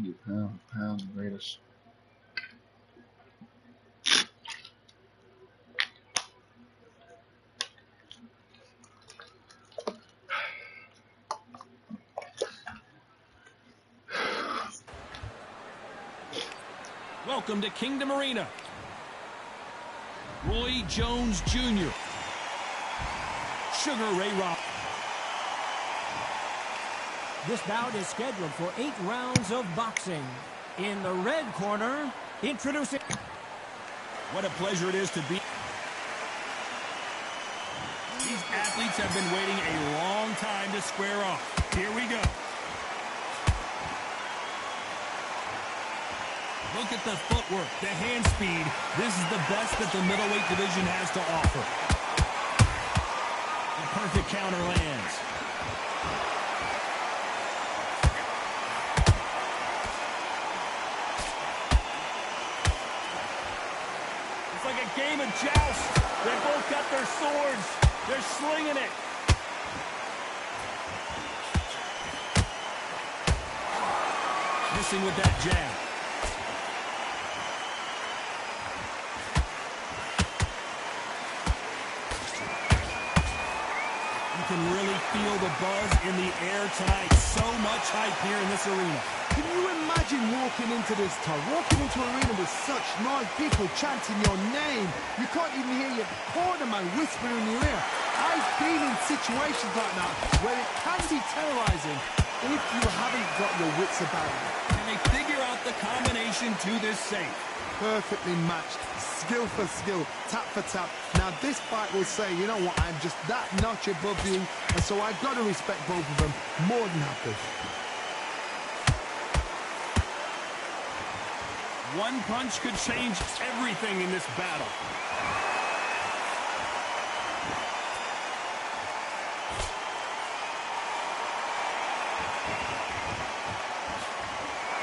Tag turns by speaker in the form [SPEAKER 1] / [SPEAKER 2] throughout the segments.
[SPEAKER 1] You pound the greatest.
[SPEAKER 2] Welcome to Kingdom Arena. Roy Jones Jr. Sugar Ray Robinson.
[SPEAKER 3] This bout is scheduled for 8 rounds of boxing. In the red corner, introducing...
[SPEAKER 2] What a pleasure it is to be. These athletes have been waiting a long time to square off. Here we go. Look at the footwork, the hand speed. This is the best that the middleweight division has to offer. The perfect counter lands. It's like a game of joust. They both got their swords. They're slinging it. Missing with that jab. You can really feel the buzz in the air tonight. So much hype here in this arena.
[SPEAKER 4] Can you imagine walking into this town, walking into an arena with such noise, people chanting your name? You can't even hear your cornerman whispering in your ear. I've been in situations like that where it can be terrorizing if you haven't got your wits about you.
[SPEAKER 2] Can they figure out the combination to this safe?
[SPEAKER 4] Perfectly matched, skill for skill, tap for tap. Now this fight will say, you know what, I'm just that notch above you, and so I've got to respect both of them more than happy.
[SPEAKER 2] One punch could change everything in this battle.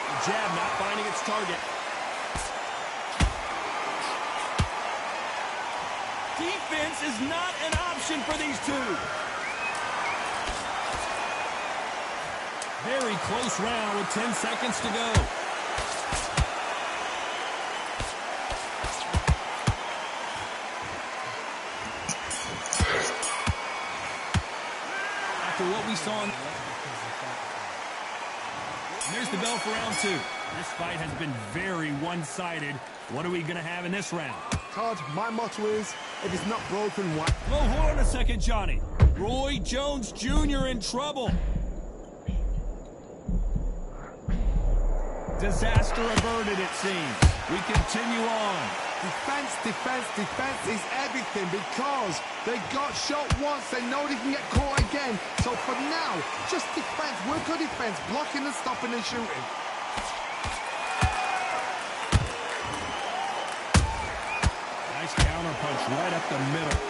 [SPEAKER 2] The jab not finding its target. Defense is not an option for these two. Very close round with 10 seconds to go. After what we saw, there's the bell for round 2. This fight has been very one-sided. What are we going to have in this round?
[SPEAKER 4] Todd, my motto is, if it's not broken, why?
[SPEAKER 2] Well, hold on a second, Johnny. Roy Jones Jr. in trouble. Disaster averted, it seems. We continue on.
[SPEAKER 4] Defense, defense, defense is everything because they got shot once, they know they can get caught again. So for now, just defense, work on defense, blocking and stopping and shooting.
[SPEAKER 2] Nice counter punch right up the middle.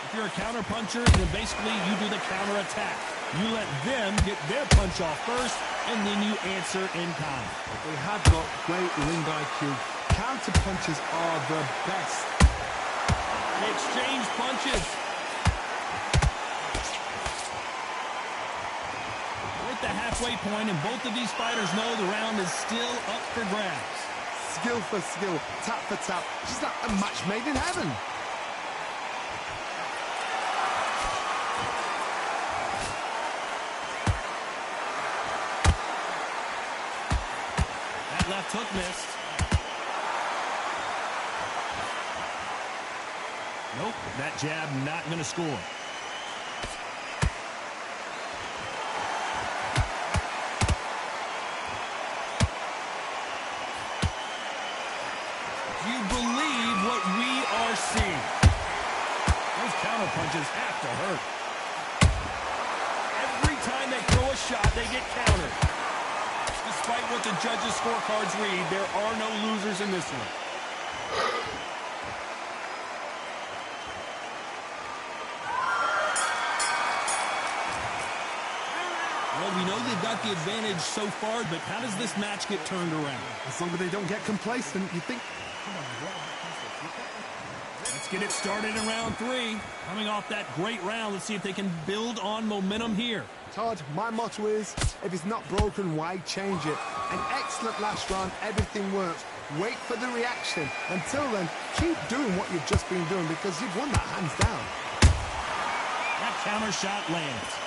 [SPEAKER 2] If you're a counter puncher, then basically you do the counter attack. You let them get their punch off first, and then you answer in kind.
[SPEAKER 4] They have got great ring IQ. Counter punches are the best.
[SPEAKER 2] They exchange punches. We're at the halfway point, and both of these fighters know the round is still up for grabs.
[SPEAKER 4] Skill for skill, tap for tap. Just like a match made in heaven.
[SPEAKER 2] Left hook missed. Nope, that jab not going to score. Do you believe what we are seeing? Those counter punches have to hurt. Every time they throw a shot, they get countered. Despite what the judges' scorecards read, there are no losers in this one. Well, we know they've got the advantage so far, but how does this match get turned around?
[SPEAKER 4] As long as they don't get complacent, you think...
[SPEAKER 2] Let's get it started in round 3. Coming off that great round, let's see if they can build on momentum here.
[SPEAKER 4] Todd, my motto is, if it's not broken, why change it? An excellent last round, everything works. Wait for the reaction. Until then, keep doing what you've just been doing because you've won that hands down.
[SPEAKER 2] That counter shot lands.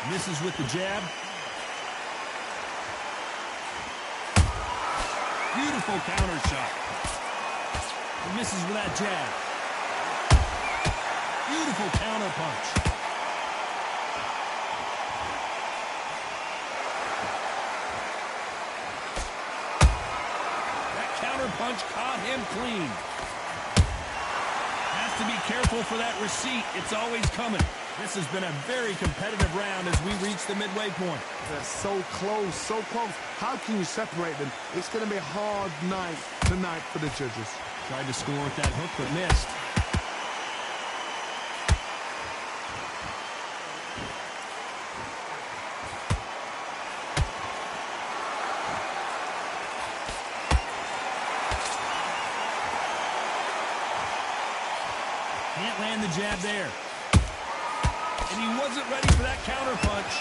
[SPEAKER 2] Misses with the jab. Beautiful counter shot. He misses with that jab. Beautiful counter punch. That counter punch caught him clean. Has to be careful for that receipt. It's always coming. This has been a very competitive round as we reach the midway point.
[SPEAKER 4] They're so close, so close. How can you separate them? It's going to be a hard night tonight for the judges.
[SPEAKER 2] Tried to score with that hook, but missed. Can't land the jab there. And he wasn't ready for that counter punch.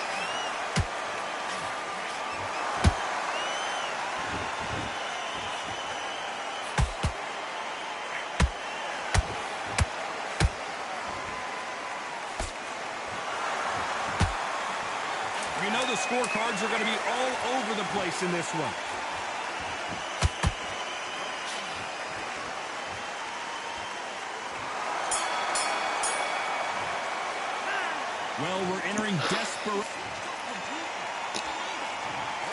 [SPEAKER 2] You know the scorecards are going to be all over the place in this one. Well, we're entering desperate.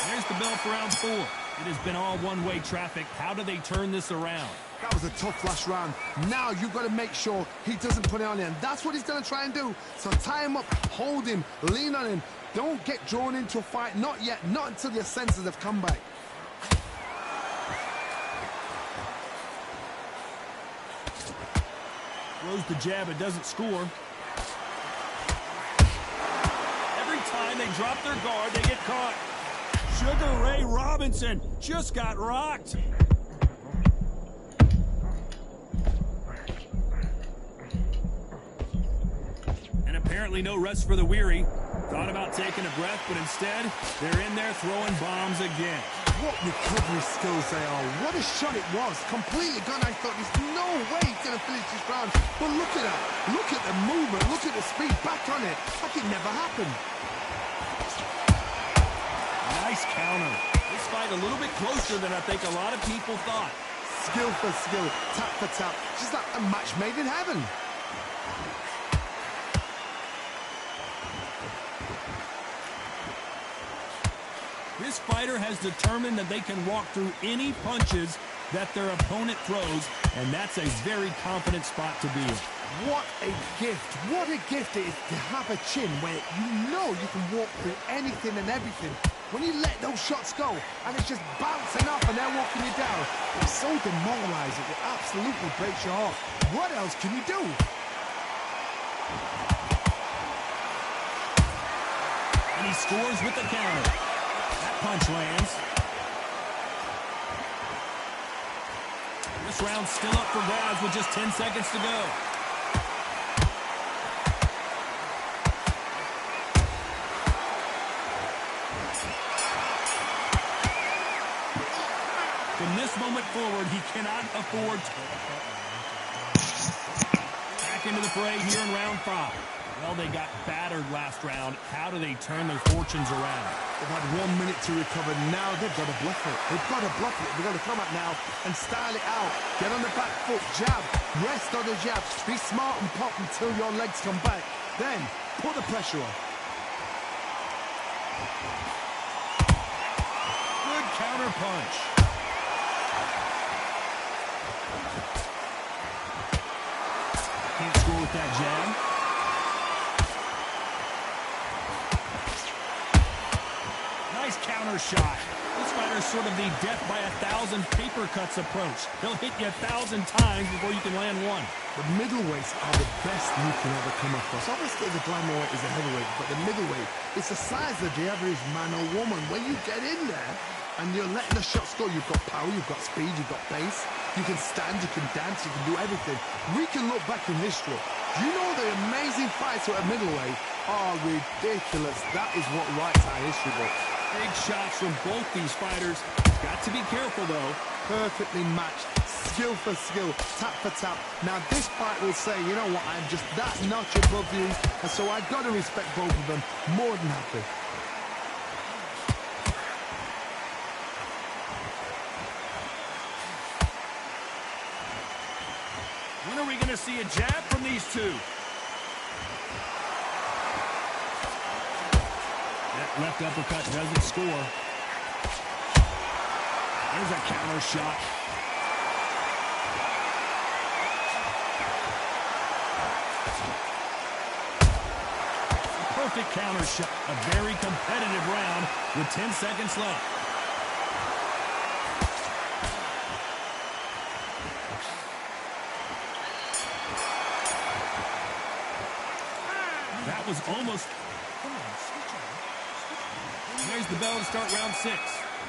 [SPEAKER 2] There's the bell for round 4. It has been all one-way traffic. How do they turn this around?
[SPEAKER 4] That was a tough last round. Now you've got to make sure he doesn't put it on him. That's what he's going to try and do. So tie him up, hold him, lean on him. Don't get drawn into a fight. Not yet. Not until your senses have come back.
[SPEAKER 2] Throws the jab. It doesn't score. Time they drop their guard, they get caught. Sugar Ray Robinson just got rocked. And apparently no rest for the weary. Thought about taking a breath, but instead, they're in there throwing bombs again.
[SPEAKER 4] What recovery skills they are. What a shot it was. Completely gone. I thought there's no way he's going to finish this round. But look at that. Look at the movement. Look at the speed. Back on it. Like it never happened.
[SPEAKER 2] Nice counter. This fight a little bit closer than I think a lot of people thought.
[SPEAKER 4] Skill for skill, tap for tap. Just like a match made in heaven.
[SPEAKER 2] This fighter has determined that they can walk through any punches that their opponent throws, and that's a very confident spot to be in.
[SPEAKER 4] What a gift. What a gift it is to have a chin where you know you can walk through anything and everything. When you let those shots go and it's just bouncing up and they're walking you down, it's so demoralizing. It absolutely breaks your heart. What else can you do?
[SPEAKER 2] And he scores with the counter. That punch lands. This round's still up for grabs with just 10 seconds to go. From this moment forward, he cannot afford to. Back into the fray here in round 5. Well, they got battered last round. How do they turn their fortunes around?
[SPEAKER 4] They've had 1 minute to recover. Now they've got to bluff it. They've got to bluff it. They've got to come up now and style it out. Get on the back foot, jab, rest on the jab. Be smart and pop until your legs come back. Then put the pressure on.
[SPEAKER 2] Good counter punch. Can't score with that jab. Nice counter shot. This fighter's sort of the death by 1,000 paper cuts approach. He'll hit you 1,000 times before you can land one.
[SPEAKER 4] The middleweights are the best you can ever come across. Obviously, the glamour weight is a heavyweight, but the middleweight, it's the size of the average man or woman. When you get in there and you're letting the shots go, you've got power, you've got speed, you've got pace. You can stand, you can dance, you can do everything. We can look back in history. You know the amazing fights at a middleweight are ridiculous. That is what writes our history book.
[SPEAKER 2] Big shots from both these fighters. Got to be careful, though.
[SPEAKER 4] Perfectly matched, skill for skill, tap for tap. Now this fight will say, you know what, I'm just that notch above you, and so I've got to respect both of them. More than happy.
[SPEAKER 2] When are we going to see a jab from these two? That left uppercut doesn't score. There's a counter shot. A perfect counter shot. A very competitive round with 10 seconds left. That was almost... There's the bell to start round 6.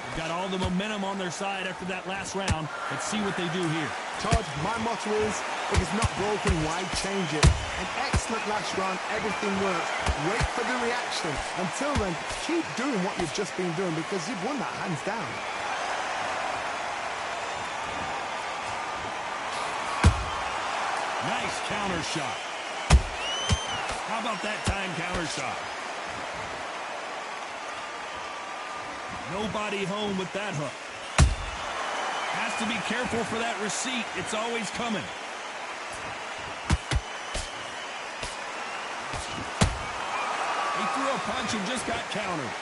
[SPEAKER 2] They've got all the momentum on their side after that last round. Let's see what they do here.
[SPEAKER 4] Todd, my motto is, if it's not broken, why change it? An excellent last round, everything works. Wait for the reaction. Until then, keep doing what you've just been doing because you've won that hands down.
[SPEAKER 2] Nice counter shot. How about that time counter shot? Nobody home with that hook. Has to be careful for that receipt. It's always coming. He threw a punch and just got countered.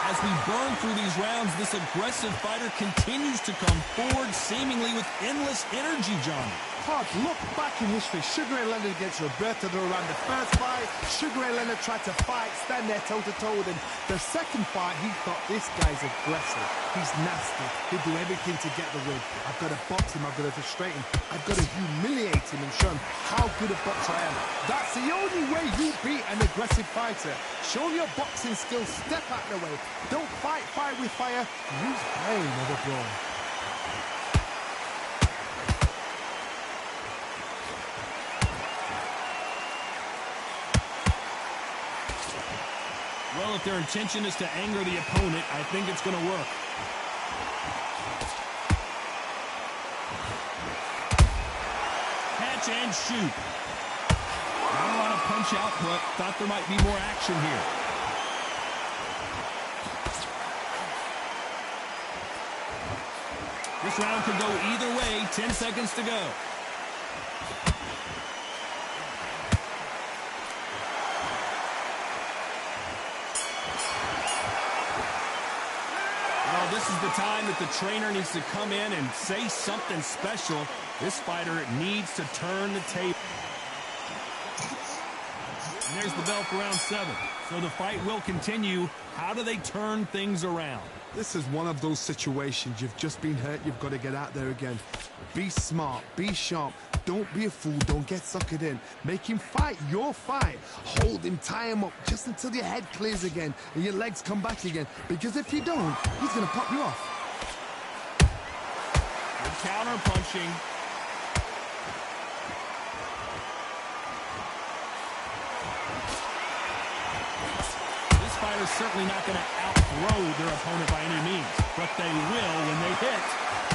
[SPEAKER 2] As we burn through these rounds, this aggressive fighter continues to come forward, seemingly with endless energy, Johnny.
[SPEAKER 4] Todd, look back in history. Sugar Ray Leonard against Roberto Duran. The first fight, Sugar Ray Leonard tried to fight, stand there toe-to-toe with him. The second fight, he thought, this guy's aggressive. He's nasty. He'll do everything to get the win. I've got to box him. I've got to frustrate him. I've got to humiliate him and show him how good a boxer I am. That's the only way you beat an aggressive fighter. Show your boxing skills. Step out of the way. Don't fight fire with fire. Use brain with a brawn.
[SPEAKER 2] Well, if their intention is to anger the opponent, I think it's going to work. Catch and shoot. Not a lot of punch output. Thought there might be more action here. This round could go either way. 10 seconds to go. Well, this is the time that the trainer needs to come in and say something special. This fighter needs to turn the table. And there's the bell for round 7. So the fight will continue. How do they turn things around?
[SPEAKER 4] This is one of those situations. You've just been hurt. You've got to get out there again. Be smart. Be sharp. Don't be a fool. Don't get suckered in. Make him fight your fight. Hold him. Tie him up just until your head clears again and your legs come back again. Because if you don't, he's going to pop you off.
[SPEAKER 2] Good counter punching. This fighter's certainly not going to outthrow their opponent by any means, but they will, when they hit,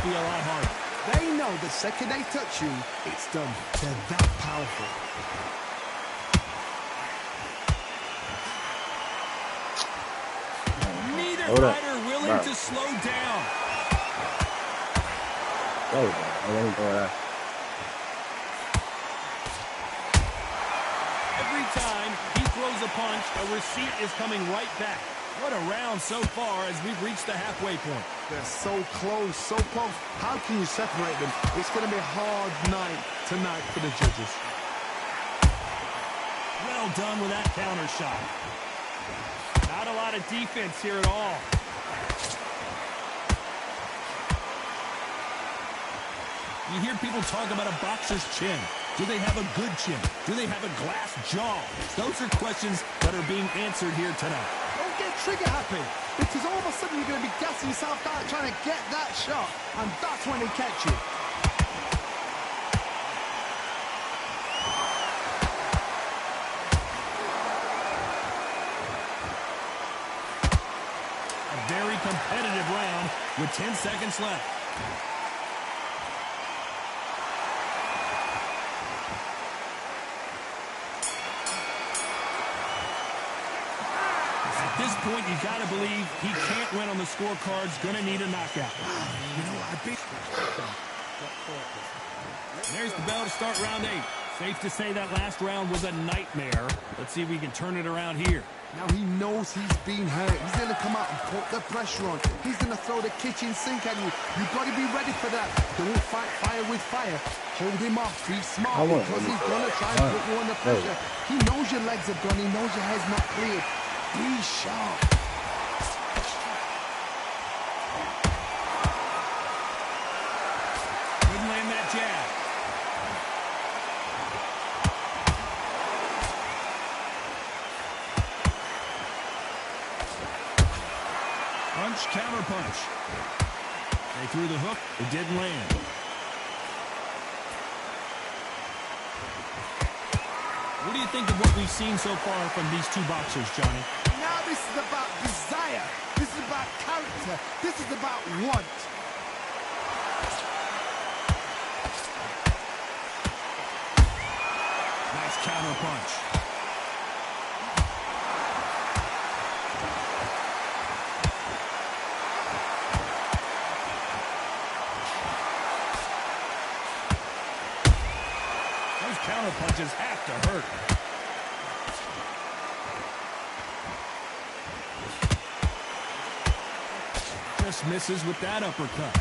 [SPEAKER 2] be a lot harder.
[SPEAKER 4] They know the second they touch you, it's done. They're that powerful.
[SPEAKER 2] Neither fighter willing to slow down. Every time he throws a punch, a receipt is coming right back. What a round so far as we've reached the halfway point.
[SPEAKER 4] They're so close, so close. How can you separate them? It's going to be a hard night tonight for the judges.
[SPEAKER 2] Well done with that counter shot. Not a lot of defense here at all. You hear people talk about a boxer's chin. Do they have a good chin? Do they have a glass jaw? Those are questions that are being answered here tonight.
[SPEAKER 4] Don't get trigger happy, because all of a sudden you're going to be gassing yourself out trying to get that shot, and that's when they catch you.
[SPEAKER 2] A very competitive round with 10 seconds left. At this point, you got to believe he can't win on the scorecards. Going to need a knockout.
[SPEAKER 4] You know what,
[SPEAKER 2] There's the bell to start round 8. Safe to say that last round was a nightmare. Let's see if we can turn it around here.
[SPEAKER 4] Now he knows he's been hurt. He's going to come out and put the pressure on. He's going to throw the kitchen sink at you. You've got to be ready for that. Don't fight fire with fire. Hold him off. Be smart because he's going to try and put you under pressure. He knows your legs are gone. He knows your head's not cleared. Be sharp.
[SPEAKER 2] Couldn't land that jab. Punch, counter punch. They threw the hook. It didn't land. What do you think of what we've seen so far from these two boxers, Johnny?
[SPEAKER 4] Now this is about desire. This is about character. This is about want.
[SPEAKER 2] Nice counter punch. Those counter punches have to hurt. Just misses with that uppercut.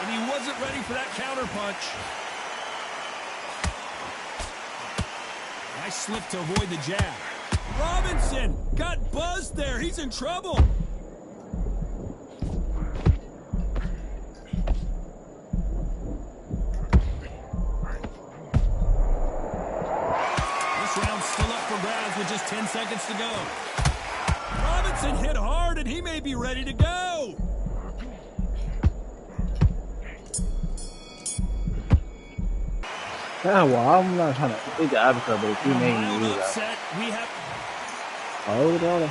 [SPEAKER 2] And he wasn't ready for that counter punch. Nice slip to avoid the jab. Robinson got buzzed there. He's in trouble. This round's still up for grabs with just 10 seconds to go. Robinson hit hard, and he may be ready to go.
[SPEAKER 5] Cái quả không là sao này cái trả được rồi bị cái này
[SPEAKER 2] Mild
[SPEAKER 5] gì vậy?
[SPEAKER 2] upset. We have
[SPEAKER 5] Ở đó đây.